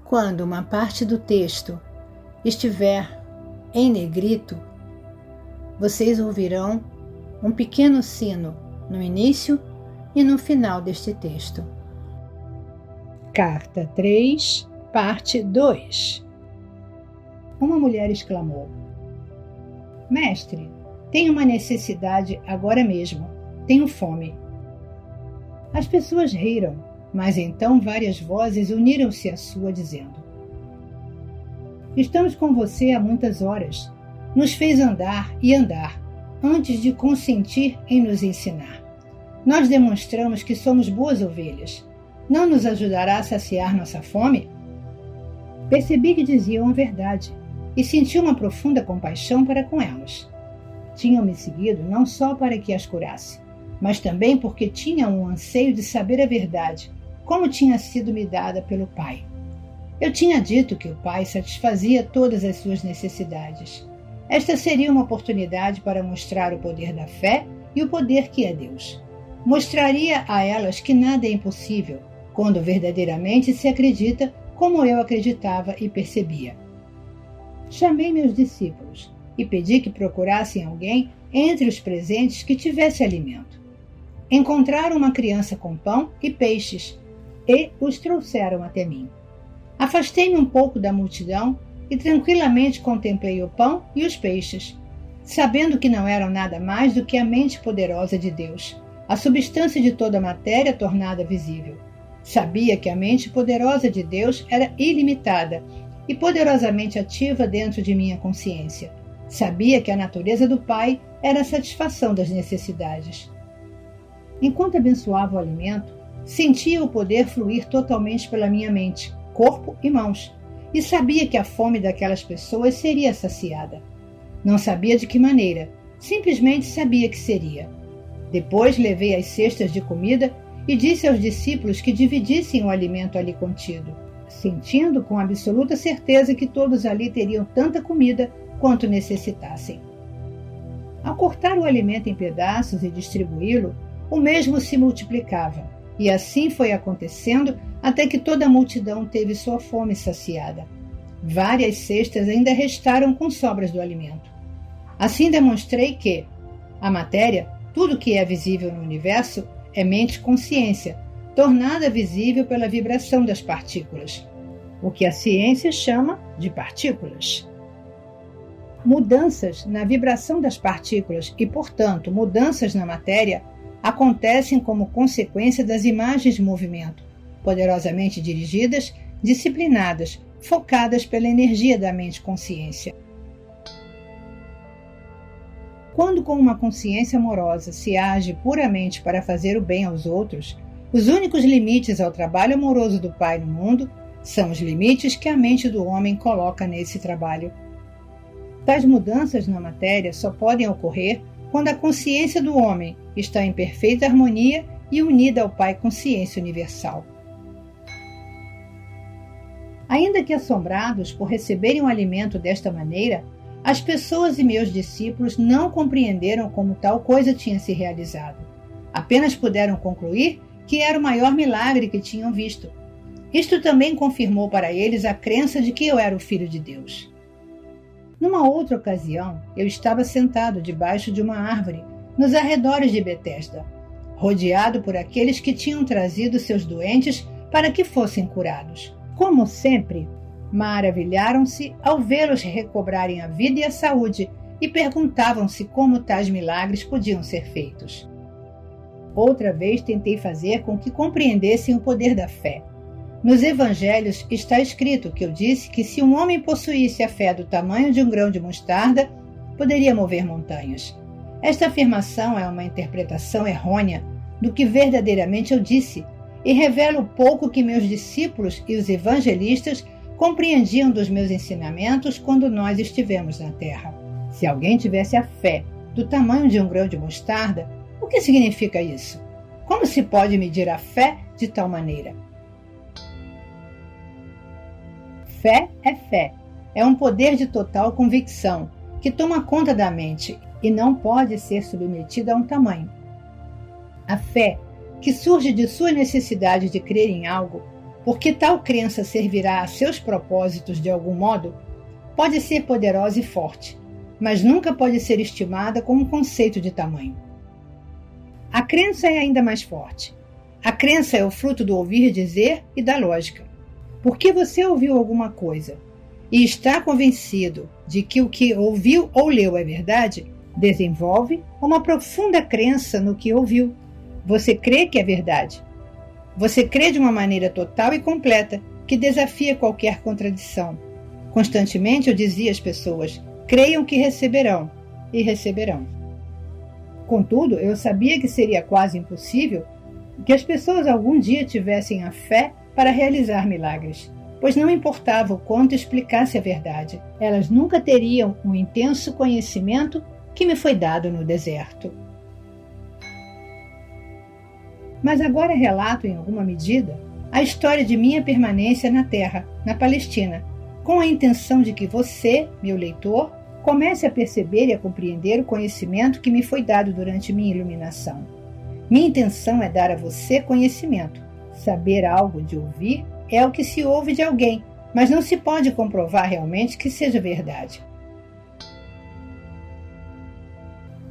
Quando uma parte do texto estiver em negrito, vocês ouvirão um pequeno sino no início e no final deste texto. Carta 3, parte 2. Uma mulher exclamou: Mestre, tenho uma necessidade agora mesmo. Tenho fome. As pessoas riram, mas então várias vozes uniram-se à sua, dizendo: Estamos com você há muitas horas. Nos fez andar e andar, antes de consentir em nos ensinar. Nós demonstramos que somos boas ovelhas. Não nos ajudará a saciar nossa fome? Percebi que diziam a verdade e senti uma profunda compaixão para com elas. Tinham-me seguido não só para que as curasse, mas também porque tinham um anseio de saber a verdade, como tinha sido me dada pelo Pai. Eu tinha dito que o Pai satisfazia todas as suas necessidades. Esta seria uma oportunidade para mostrar o poder da fé e o poder que é Deus. Mostraria a elas que nada é impossível, quando verdadeiramente se acredita como eu acreditava e percebia. Chamei meus discípulos e pedi que procurassem alguém entre os presentes que tivesse alimento. Encontraram uma criança com pão e peixes e os trouxeram até mim. Afastei-me um pouco da multidão e tranquilamente contemplei o pão e os peixes, sabendo que não eram nada mais do que a mente poderosa de Deus, a substância de toda a matéria tornada visível. Sabia que a mente poderosa de Deus era ilimitada e poderosamente ativa dentro de minha consciência. Sabia que a natureza do Pai era a satisfação das necessidades. Enquanto abençoava o alimento, sentia o poder fluir totalmente pela minha mente, corpo e mãos, e sabia que a fome daquelas pessoas seria saciada. Não sabia de que maneira, simplesmente sabia que seria. Depois levei as cestas de comida e disse aos discípulos que dividissem o alimento ali contido, sentindo com absoluta certeza que todos ali teriam tanta comida quanto necessitassem. Ao cortar o alimento em pedaços e distribuí-lo, o mesmo se multiplicava, e assim foi acontecendo até que toda a multidão teve sua fome saciada. Várias cestas ainda restaram com sobras do alimento. Assim demonstrei que a matéria, tudo que é visível no universo, é mente-consciência, tornada visível pela vibração das partículas, o que a ciência chama de partículas. Mudanças na vibração das partículas e, portanto, mudanças na matéria acontecem como consequência das imagens de movimento, poderosamente dirigidas, disciplinadas, focadas pela energia da mente-consciência. Quando com uma consciência amorosa se age puramente para fazer o bem aos outros, os únicos limites ao trabalho amoroso do Pai no mundo são os limites que a mente do homem coloca nesse trabalho. Tais mudanças na matéria só podem ocorrer quando a consciência do homem está em perfeita harmonia e unida ao Pai Consciência Universal. Ainda que assombrados por receberem o alimento desta maneira, as pessoas e meus discípulos não compreenderam como tal coisa tinha se realizado. Apenas puderam concluir que era o maior milagre que tinham visto. Isto também confirmou para eles a crença de que eu era o Filho de Deus. Numa outra ocasião, eu estava sentado debaixo de uma árvore, nos arredores de Betesda, rodeado por aqueles que tinham trazido seus doentes para que fossem curados. Como sempre, maravilharam-se ao vê-los recobrarem a vida e a saúde e perguntavam-se como tais milagres podiam ser feitos. Outra vez tentei fazer com que compreendessem o poder da fé. Nos evangelhos está escrito que eu disse que se um homem possuísse a fé do tamanho de um grão de mostarda, poderia mover montanhas. Esta afirmação é uma interpretação errônea do que verdadeiramente eu disse e revela o pouco que meus discípulos e os evangelistas compreendiam dos meus ensinamentos quando nós estivemos na Terra. Se alguém tivesse a fé do tamanho de um grão de mostarda, o que significa isso? Como se pode medir a fé de tal maneira? Fé, é um poder de total convicção, que toma conta da mente e não pode ser submetida a um tamanho. A fé, que surge de sua necessidade de crer em algo, porque tal crença servirá a seus propósitos de algum modo, pode ser poderosa e forte, mas nunca pode ser estimada com um conceito de tamanho. A crença é ainda mais forte. A crença é o fruto do ouvir dizer e da lógica. Porque você ouviu alguma coisa e está convencido de que o que ouviu ou leu é verdade, desenvolve uma profunda crença no que ouviu. Você crê que é verdade. Você crê de uma maneira total e completa, que desafia qualquer contradição. Constantemente eu dizia às pessoas: creiam que receberão, e receberão. Contudo, eu sabia que seria quase impossível que as pessoas algum dia tivessem a fé para realizar milagres, pois não importava o quanto explicasse a verdade, elas nunca teriam um intenso conhecimento que me foi dado no deserto. Mas agora relato, em alguma medida, a história de minha permanência na Terra, na Palestina, com a intenção de que você, meu leitor, comece a perceber e a compreender o conhecimento que me foi dado durante minha iluminação. Minha intenção é dar a você conhecimento. Saber algo de ouvir é o que se ouve de alguém, mas não se pode comprovar realmente que seja verdade.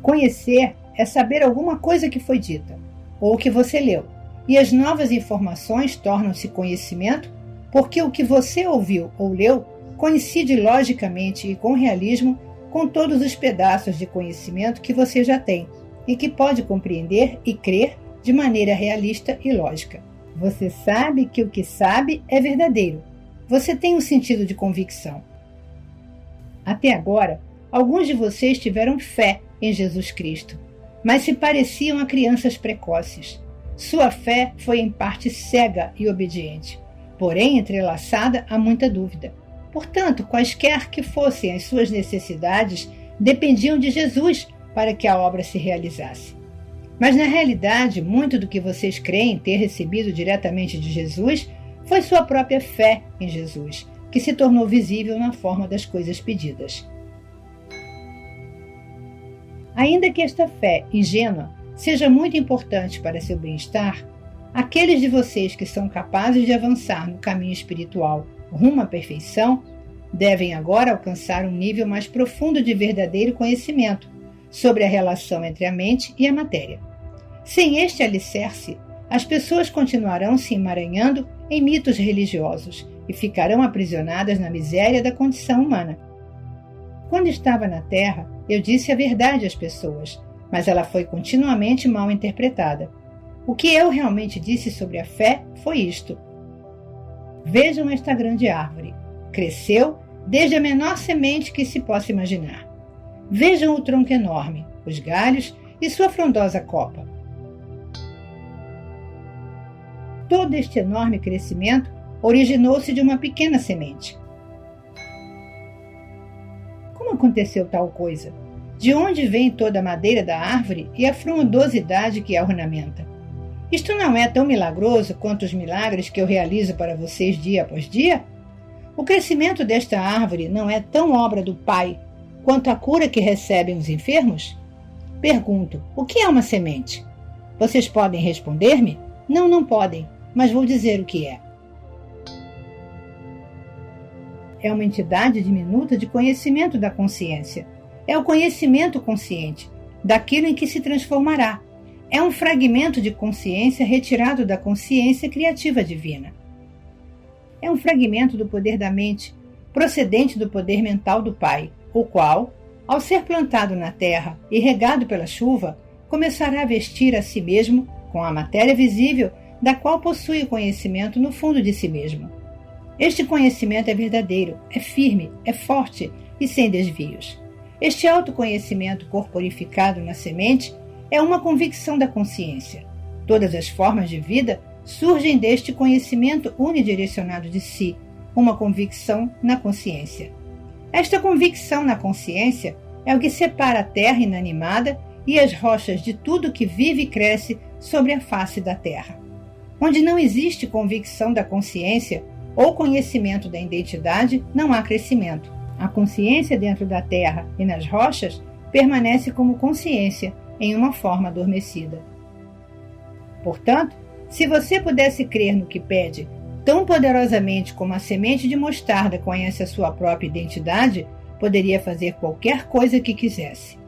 Conhecer é saber alguma coisa que foi dita, ou que você leu, e as novas informações tornam-se conhecimento porque o que você ouviu ou leu coincide logicamente e com realismo com todos os pedaços de conhecimento que você já tem e que pode compreender e crer de maneira realista e lógica. Você sabe que o que sabe é verdadeiro. Você tem um sentido de convicção. Até agora, alguns de vocês tiveram fé em Jesus Cristo, mas se pareciam a crianças precoces. Sua fé foi em parte cega e obediente, porém entrelaçada a muita dúvida. Portanto, quaisquer que fossem as suas necessidades, dependiam de Jesus para que a obra se realizasse. Mas na realidade, muito do que vocês creem ter recebido diretamente de Jesus foi sua própria fé em Jesus, que se tornou visível na forma das coisas pedidas. Ainda que esta fé ingênua seja muito importante para seu bem-estar, aqueles de vocês que são capazes de avançar no caminho espiritual rumo à perfeição devem agora alcançar um nível mais profundo de verdadeiro conhecimento sobre a relação entre a mente e a matéria. Sem este alicerce, as pessoas continuarão se emaranhando em mitos religiosos e ficarão aprisionadas na miséria da condição humana. Quando estava na Terra, eu disse a verdade às pessoas, mas ela foi continuamente mal interpretada. O que eu realmente disse sobre a fé foi isto: vejam esta grande árvore. Cresceu desde a menor semente que se possa imaginar. Vejam o tronco enorme, os galhos e sua frondosa copa. Todo este enorme crescimento originou-se de uma pequena semente. Como aconteceu tal coisa? De onde vem toda a madeira da árvore e a frondosidade que a ornamenta? Isto não é tão milagroso quanto os milagres que eu realizo para vocês dia após dia? O crescimento desta árvore não é tão obra do Pai quanto a cura que recebem os enfermos? Pergunto, o que é uma semente? Vocês podem responder-me? Não podem, mas vou dizer o que é. É uma entidade diminuta de conhecimento da consciência. É o conhecimento consciente, daquilo em que se transformará. É um fragmento de consciência retirado da consciência criativa divina. É um fragmento do poder da mente, procedente do poder mental do Pai, o qual, ao ser plantado na terra e regado pela chuva, começará a vestir a si mesmo com a matéria visível da qual possui o conhecimento no fundo de si mesmo. Este conhecimento é verdadeiro, é firme, é forte e sem desvios. Este autoconhecimento corporificado na semente é uma convicção da consciência. Todas as formas de vida surgem deste conhecimento unidirecionado de si, uma convicção na consciência. Esta convicção na consciência é o que separa a terra inanimada e as rochas de tudo que vive e cresce sobre a face da terra. Onde não existe convicção da consciência ou conhecimento da identidade, não há crescimento. A consciência dentro da terra e nas rochas permanece como consciência em uma forma adormecida. Portanto, se você pudesse crer no que pede, tão poderosamente como a semente de mostarda conhece a sua própria identidade, poderia fazer qualquer coisa que quisesse.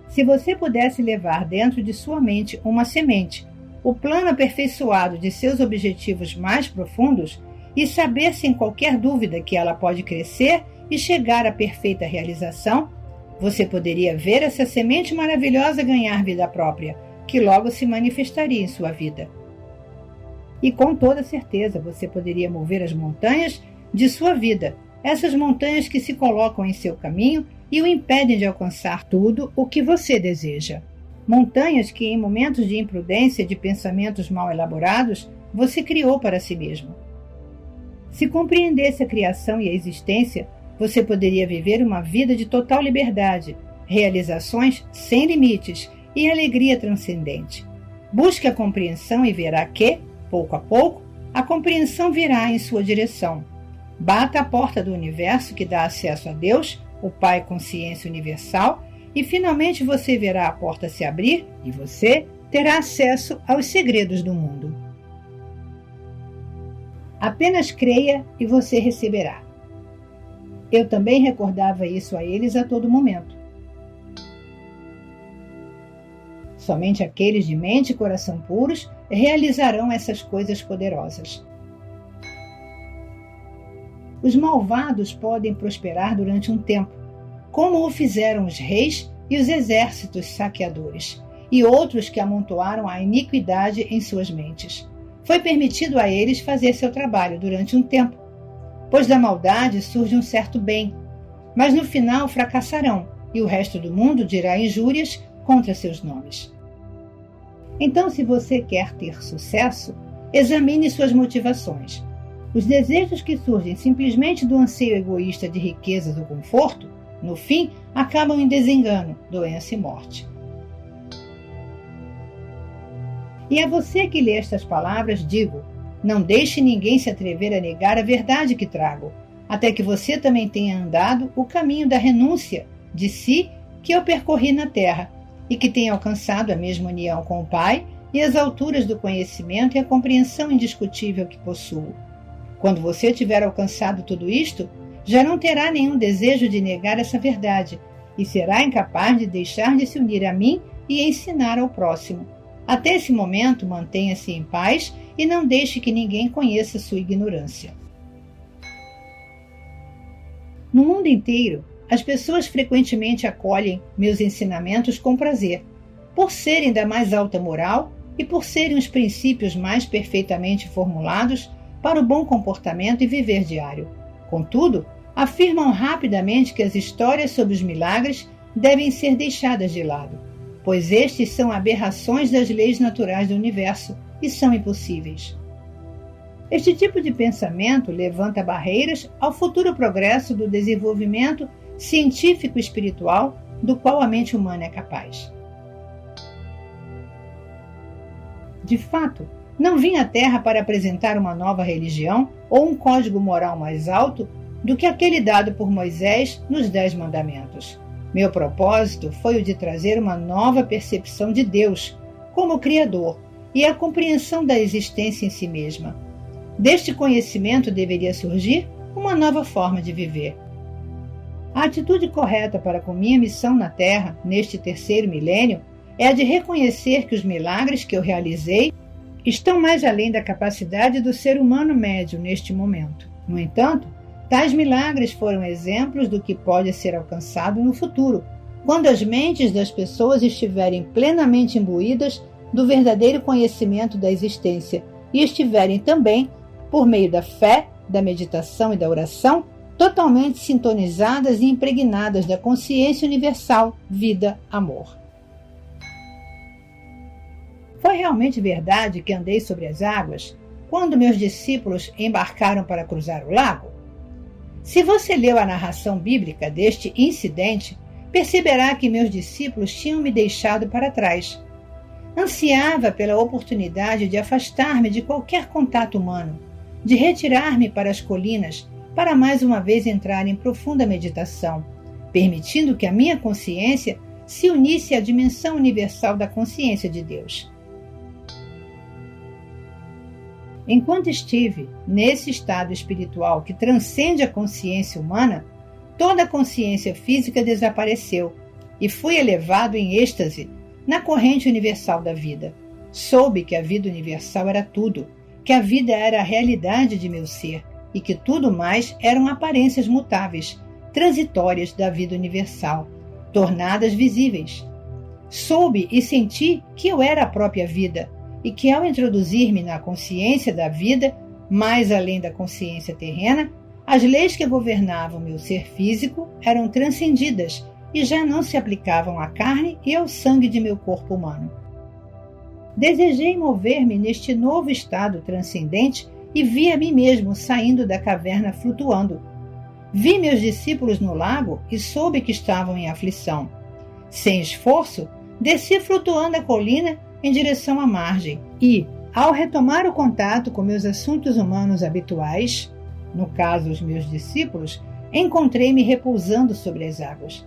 Se você pudesse levar dentro de sua mente uma semente, o plano aperfeiçoado de seus objetivos mais profundos, e saber sem qualquer dúvida que ela pode crescer e chegar à perfeita realização, você poderia ver essa semente maravilhosa ganhar vida própria, que logo se manifestaria em sua vida. E com toda certeza você poderia mover as montanhas de sua vida, essas montanhas que se colocam em seu caminho e o impedem de alcançar tudo o que você deseja. Montanhas que, em momentos de imprudência e de pensamentos mal elaborados, você criou para si mesmo. Se compreendesse a criação e a existência, você poderia viver uma vida de total liberdade, realizações sem limites e alegria transcendente. Busque a compreensão e verá que, pouco a pouco, a compreensão virá em sua direção. Bata a porta do universo que dá acesso a Deus, o Pai Consciência Universal, e finalmente você verá a porta se abrir e você terá acesso aos segredos do mundo. Apenas creia e você receberá. Eu também recordava isso a eles a todo momento. Somente aqueles de mente e coração puros realizarão essas coisas poderosas. Os malvados podem prosperar durante um tempo, como o fizeram os reis e os exércitos saqueadores, e outros que amontoaram a iniquidade em suas mentes. Foi permitido a eles fazer seu trabalho durante um tempo, pois da maldade surge um certo bem, mas no final fracassarão, e o resto do mundo dirá injúrias contra seus nomes. Então, se você quer ter sucesso, examine suas motivações. Os desejos que surgem simplesmente do anseio egoísta de riquezas ou conforto, no fim, acabam em desengano, doença e morte. E a você que lê estas palavras, digo: não deixe ninguém se atrever a negar a verdade que trago, até que você também tenha andado o caminho da renúncia de si que eu percorri na terra, e que tenha alcançado a mesma união com o Pai e as alturas do conhecimento e a compreensão indiscutível que possuo. Quando você tiver alcançado tudo isto, já não terá nenhum desejo de negar essa verdade e será incapaz de deixar de se unir a mim e ensinar ao próximo. Até esse momento, mantenha-se em paz e não deixe que ninguém conheça sua ignorância. No mundo inteiro, as pessoas frequentemente acolhem meus ensinamentos com prazer, por serem da mais alta moral e por serem os princípios mais perfeitamente formulados para o bom comportamento e viver diário. Contudo, afirmam rapidamente que as histórias sobre os milagres devem ser deixadas de lado, pois estes são aberrações das leis naturais do universo e são impossíveis. Este tipo de pensamento levanta barreiras ao futuro progresso do desenvolvimento científico e espiritual do qual a mente humana é capaz. De fato, não vim à Terra para apresentar uma nova religião ou um código moral mais alto do que aquele dado por Moisés nos 10 Mandamentos. Meu propósito foi o de trazer uma nova percepção de Deus como Criador e a compreensão da existência em si mesma. Deste conhecimento deveria surgir uma nova forma de viver. A atitude correta para com minha missão na Terra, neste 3º milênio, é a de reconhecer que os milagres que eu realizei estão mais além da capacidade do ser humano médio neste momento. No entanto, tais milagres foram exemplos do que pode ser alcançado no futuro, quando as mentes das pessoas estiverem plenamente imbuídas do verdadeiro conhecimento da existência e estiverem também, por meio da fé, da meditação e da oração, totalmente sintonizadas e impregnadas da consciência universal, vida, amor. Foi realmente verdade que andei sobre as águas quando meus discípulos embarcaram para cruzar o lago? Se você leu a narração bíblica deste incidente, perceberá que meus discípulos tinham me deixado para trás. Ansiava pela oportunidade de afastar-me de qualquer contato humano, de retirar-me para as colinas, para mais uma vez entrar em profunda meditação, permitindo que a minha consciência se unisse à dimensão universal da consciência de Deus. Enquanto estive nesse estado espiritual que transcende a consciência humana, toda a consciência física desapareceu e fui elevado em êxtase na corrente universal da vida. Soube que a vida universal era tudo, que a vida era a realidade de meu ser e que tudo mais eram aparências mutáveis, transitórias da vida universal, tornadas visíveis. Soube e senti que eu era a própria vida e que, ao introduzir-me na consciência da vida, mais além da consciência terrena, as leis que governavam meu ser físico eram transcendidas e já não se aplicavam à carne e ao sangue de meu corpo humano. Desejei mover-me neste novo estado transcendente e vi a mim mesmo saindo da caverna flutuando. Vi meus discípulos no lago e soube que estavam em aflição. Sem esforço, desci flutuando a colina em direção à margem e, ao retomar o contato com meus assuntos humanos habituais, no caso os meus discípulos, encontrei-me repousando sobre as águas.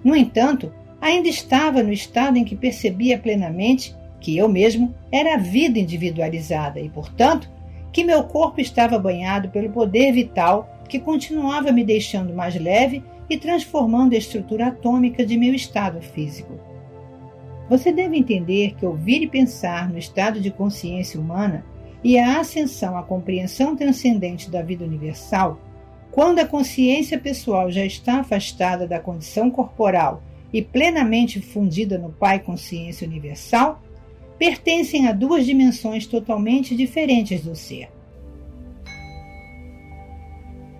No entanto, ainda estava no estado em que percebia plenamente que eu mesmo era a vida individualizada e, portanto, que meu corpo estava banhado pelo poder vital que continuava me deixando mais leve e transformando a estrutura atômica de meu estado físico. Você deve entender que ouvir e pensar no estado de consciência humana e a ascensão à compreensão transcendente da vida universal, quando a consciência pessoal já está afastada da condição corporal e plenamente fundida no Pai Consciência Universal, pertencem a duas dimensões totalmente diferentes do ser.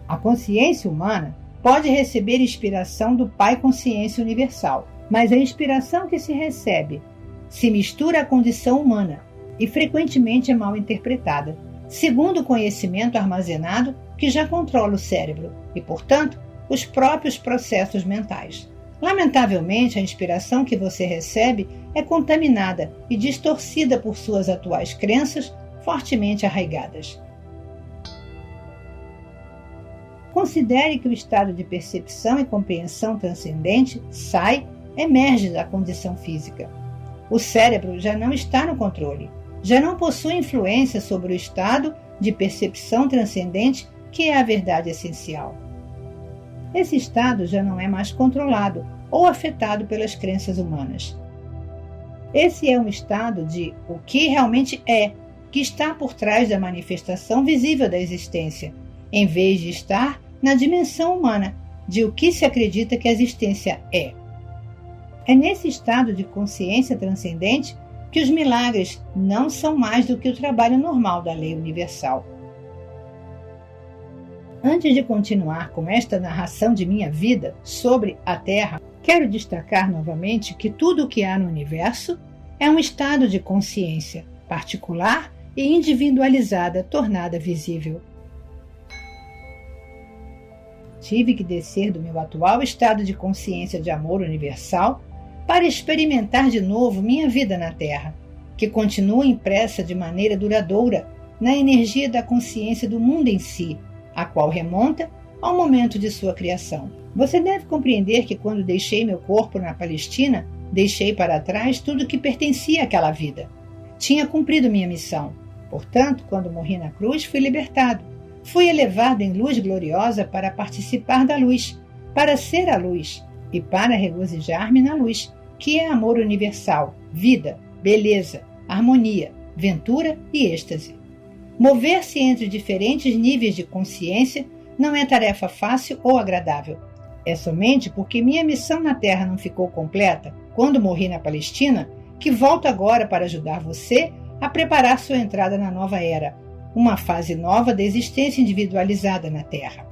A consciência humana pode receber inspiração do Pai Consciência Universal, mas a inspiração que se recebe se mistura à condição humana e frequentemente é mal interpretada, segundo o conhecimento armazenado que já controla o cérebro e, portanto, os próprios processos mentais. Lamentavelmente, a inspiração que você recebe é contaminada e distorcida por suas atuais crenças fortemente arraigadas. Considere que o estado de percepção e compreensão transcendente emerge da condição física. O cérebro já não está no controle, já não possui influência sobre o estado de percepção transcendente que é a verdade essencial. Esse estado já não é mais controlado ou afetado pelas crenças humanas. Esse é um estado de o que realmente é, que está por trás da manifestação visível da existência, em vez de estar na dimensão humana de o que se acredita que a existência é. É nesse estado de consciência transcendente que os milagres não são mais do que o trabalho normal da lei universal. Antes de continuar com esta narração de minha vida sobre a Terra, quero destacar novamente que tudo o que há no universo é um estado de consciência particular e individualizada tornada visível. Tive que descer do meu atual estado de consciência de amor universal para experimentar de novo minha vida na Terra, que continua impressa de maneira duradoura na energia da consciência do mundo em si, a qual remonta ao momento de sua criação. Você deve compreender que quando deixei meu corpo na Palestina, deixei para trás tudo que pertencia àquela vida. Tinha cumprido minha missão. Portanto, quando morri na cruz, fui libertado. Fui elevado em luz gloriosa para participar da luz, para ser a luz e para regozijar-me na luz, que é amor universal, vida, beleza, harmonia, ventura e êxtase. Mover-se entre diferentes níveis de consciência não é tarefa fácil ou agradável. É somente porque minha missão na Terra não ficou completa, quando morri na Palestina, que volto agora para ajudar você a preparar sua entrada na nova era, uma fase nova da existência individualizada na Terra.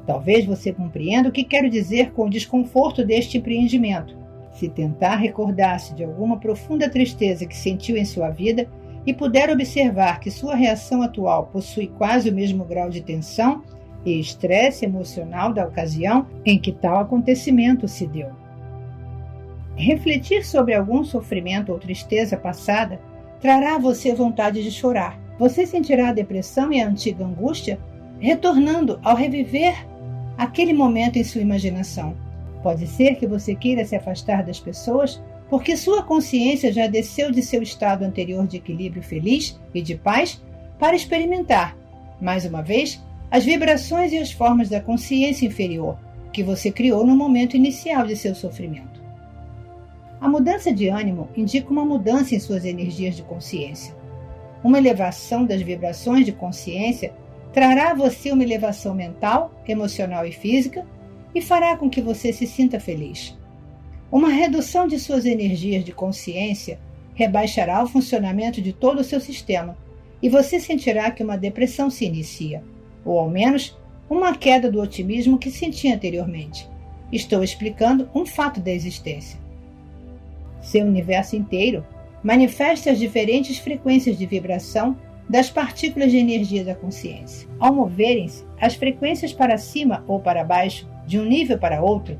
Talvez você compreenda o que quero dizer com o desconforto deste empreendimento. Se tentar recordar-se de alguma profunda tristeza que sentiu em sua vida e puder observar que sua reação atual possui quase o mesmo grau de tensão e estresse emocional da ocasião em que tal acontecimento se deu. Refletir sobre algum sofrimento ou tristeza passada trará a você vontade de chorar. Você sentirá a depressão e a antiga angústia retornando ao reviver aquele momento em sua imaginação. Pode ser que você queira se afastar das pessoas porque sua consciência já desceu de seu estado anterior de equilíbrio feliz e de paz para experimentar, mais uma vez, as vibrações e as formas da consciência inferior que você criou no momento inicial de seu sofrimento. A mudança de ânimo indica uma mudança em suas energias de consciência. Uma elevação das vibrações de consciência trará a você uma elevação mental, emocional e física e fará com que você se sinta feliz. Uma redução de suas energias de consciência rebaixará o funcionamento de todo o seu sistema e você sentirá que uma depressão se inicia, ou ao menos uma queda do otimismo que sentia anteriormente. Estou explicando um fato da existência. Seu universo inteiro manifesta as diferentes frequências de vibração das partículas de energia da consciência. Ao moverem-se as frequências para cima ou para baixo, de um nível para outro,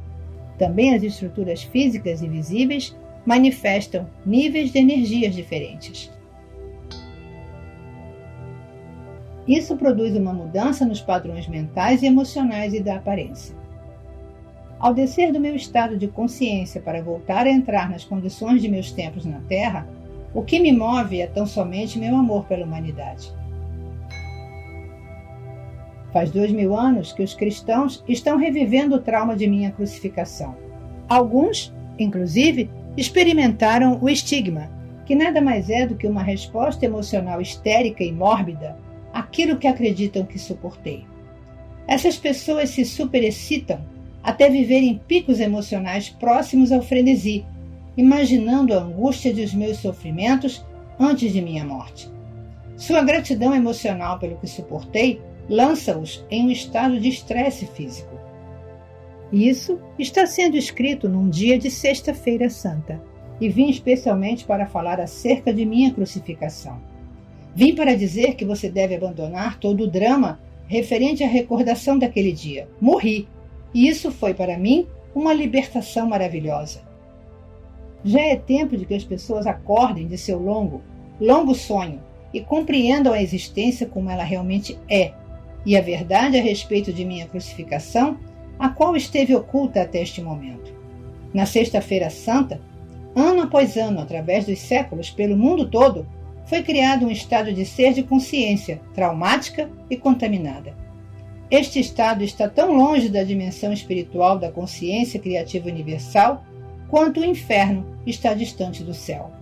também as estruturas físicas e visíveis manifestam níveis de energias diferentes. Isso produz uma mudança nos padrões mentais e emocionais e da aparência. Ao descer do meu estado de consciência para voltar a entrar nas condições de meus tempos na Terra, o que me move é tão somente meu amor pela humanidade. Faz 2000 anos que os cristãos estão revivendo o trauma de minha crucificação. Alguns, inclusive, experimentaram o estigma, que nada mais é do que uma resposta emocional histérica e mórbida àquilo que acreditam que suportei. Essas pessoas se superexcitam até viverem picos emocionais próximos ao frenesi, imaginando a angústia dos meus sofrimentos antes de minha morte. Sua gratidão emocional pelo que suportei lança-os em um estado de estresse físico. Isso está sendo escrito num dia de Sexta-feira Santa, e vim especialmente para falar acerca de minha crucificação. Vim para dizer que você deve abandonar todo o drama referente à recordação daquele dia. Morri, e isso foi para mim uma libertação maravilhosa. Já é tempo de que as pessoas acordem de seu longo sonho e compreendam a existência como ela realmente é, e a verdade a respeito de minha crucificação, a qual esteve oculta até este momento. Na Sexta-feira Santa, ano após ano, através dos séculos, pelo mundo todo, foi criado um estado de ser de consciência traumática e contaminada. Este estado está tão longe da dimensão espiritual da consciência criativa universal quanto o inferno está distante do céu.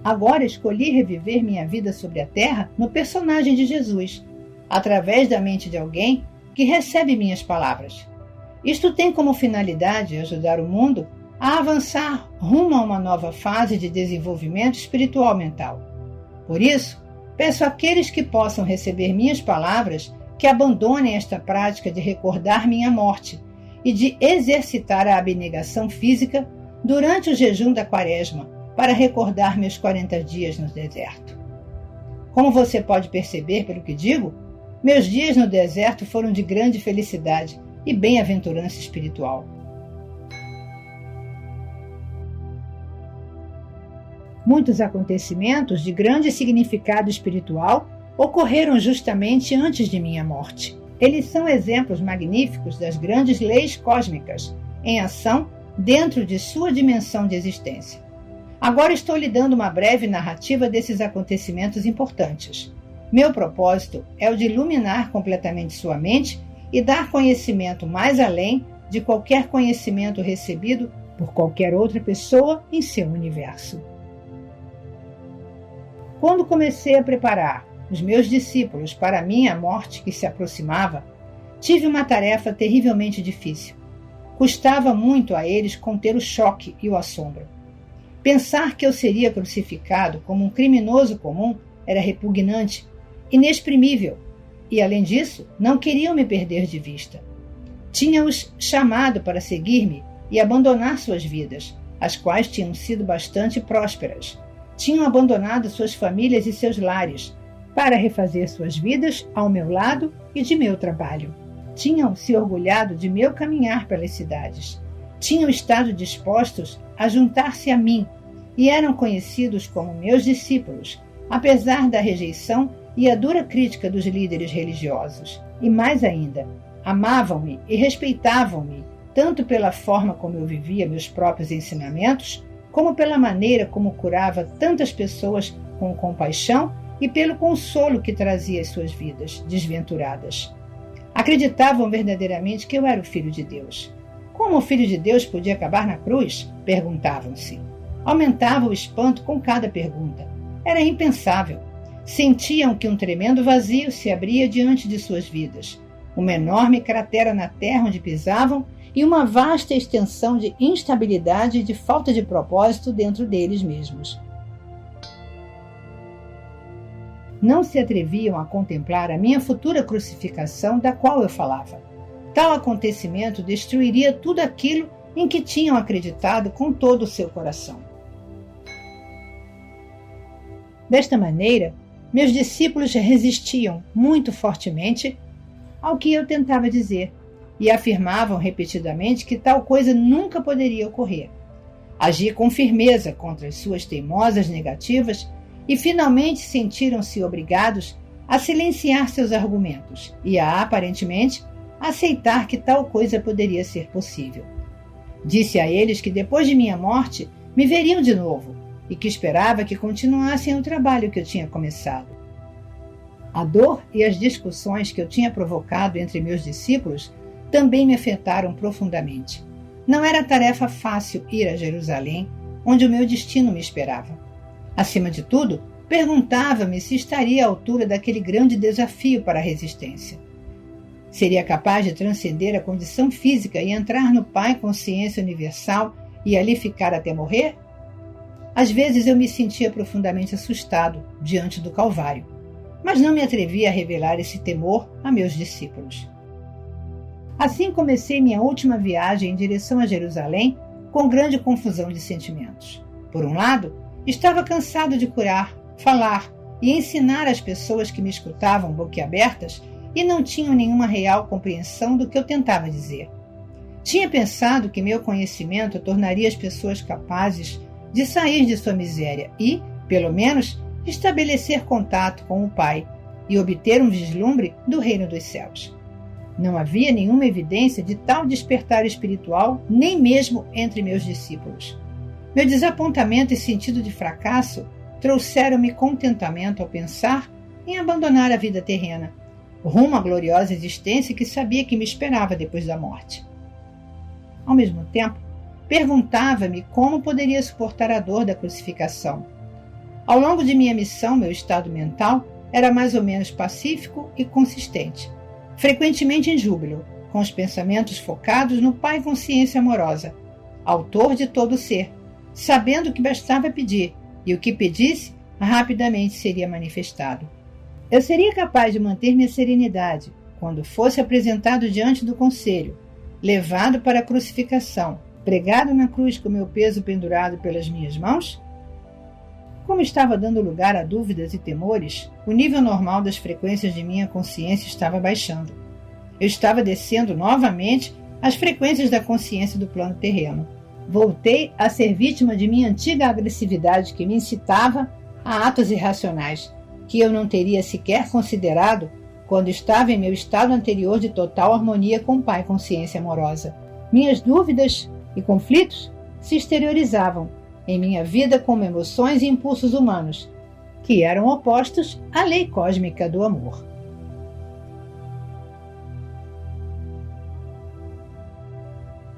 Agora escolhi reviver minha vida sobre a Terra no personagem de Jesus, através da mente de alguém que recebe minhas palavras. Isto tem como finalidade ajudar o mundo a avançar rumo a uma nova fase de desenvolvimento espiritual mental. Por isso, peço àqueles que possam receber minhas palavras que abandonem esta prática de recordar minha morte e de exercitar a abnegação física durante o jejum da Quaresma para recordar meus 40 dias no deserto. Como você pode perceber pelo que digo, meus dias no deserto foram de grande felicidade e bem-aventurança espiritual. Muitos acontecimentos de grande significado espiritual ocorreram justamente antes de minha morte. Eles são exemplos magníficos das grandes leis cósmicas em ação dentro de sua dimensão de existência. Agora estou lhe dando uma breve narrativa desses acontecimentos importantes. Meu propósito é o de iluminar completamente sua mente e dar conhecimento mais além de qualquer conhecimento recebido por qualquer outra pessoa em seu universo. Quando comecei a preparar os meus discípulos para a minha morte que se aproximava, tive uma tarefa terrivelmente difícil. Custava muito a eles conter o choque e o assombro. Pensar que eu seria crucificado como um criminoso comum era repugnante, inexprimível, e, além disso, não queriam me perder de vista. Tinha-os chamado para seguir-me e abandonar suas vidas, as quais tinham sido bastante prósperas. Tinham abandonado suas famílias e seus lares para refazer suas vidas ao meu lado e de meu trabalho. Tinham se orgulhado de meu caminhar pelas cidades. Tinham estado dispostos a juntar-se a mim e eram conhecidos como meus discípulos, apesar da rejeição e a dura crítica dos líderes religiosos. E mais ainda, amavam-me e respeitavam-me, tanto pela forma como eu vivia meus próprios ensinamentos, como pela maneira como curava tantas pessoas com compaixão e pelo consolo que trazia às suas vidas desventuradas. Acreditavam verdadeiramente que eu era o Filho de Deus. Como o Filho de Deus podia acabar na cruz? Perguntavam-se. Aumentava o espanto com cada pergunta. Era impensável. Sentiam que um tremendo vazio se abria diante de suas vidas, uma enorme cratera na terra onde pisavam e uma vasta extensão de instabilidade e de falta de propósito dentro deles mesmos. Não se atreviam a contemplar a minha futura crucificação da qual eu falava. Tal acontecimento destruiria tudo aquilo em que tinham acreditado com todo o seu coração. Desta maneira, meus discípulos resistiam muito fortemente ao que eu tentava dizer e afirmavam repetidamente que tal coisa nunca poderia ocorrer. Agi com firmeza contra as suas teimosas negativas e finalmente sentiram-se obrigados a silenciar seus argumentos e a, aparentemente, aceitar que tal coisa poderia ser possível. Disse a eles que depois de minha morte me veriam de novo e que esperava que continuassem o trabalho que eu tinha começado. A dor e as discussões que eu tinha provocado entre meus discípulos também me afetaram profundamente. Não era tarefa fácil ir a Jerusalém, onde o meu destino me esperava. Acima de tudo, perguntava-me se estaria à altura daquele grande desafio para a resistência. Seria capaz de transcender a condição física e entrar no Pai Consciência Universal e ali ficar até morrer? Às vezes eu me sentia profundamente assustado diante do Calvário, mas não me atrevia a revelar esse temor a meus discípulos. Assim comecei minha última viagem em direção a Jerusalém com grande confusão de sentimentos. Por um lado, estava cansado de curar, falar e ensinar as pessoas que me escutavam boquiabertas e não tinham nenhuma real compreensão do que eu tentava dizer. Tinha pensado que meu conhecimento tornaria as pessoas capazes de sair de sua miséria e, pelo menos, estabelecer contato com o Pai e obter um vislumbre do reino dos céus. Não havia nenhuma evidência de tal despertar espiritual, nem mesmo entre meus discípulos. Meu desapontamento e sentido de fracasso trouxeram-me contentamento ao pensar em abandonar a vida terrena, rumo à gloriosa existência que sabia que me esperava depois da morte. Ao mesmo tempo, perguntava-me como poderia suportar a dor da crucificação. Ao longo de minha missão, meu estado mental era mais ou menos pacífico e consistente, frequentemente em júbilo, com os pensamentos focados no Pai Consciência Amorosa, autor de todo o ser, sabendo que bastava pedir, e o que pedisse rapidamente seria manifestado. Eu seria capaz de manter minha serenidade quando fosse apresentado diante do conselho, levado para a crucificação, pregado na cruz com meu peso pendurado pelas minhas mãos? Como estava dando lugar a dúvidas e temores, o nível normal das frequências de minha consciência estava baixando. Eu estava descendo novamente as frequências da consciência do plano terreno. Voltei a ser vítima de minha antiga agressividade que me incitava a atos irracionais, que eu não teria sequer considerado quando estava em meu estado anterior de total harmonia com o Pai Consciência Amorosa. Minhas dúvidas e conflitos se exteriorizavam em minha vida como emoções e impulsos humanos, que eram opostos à lei cósmica do amor.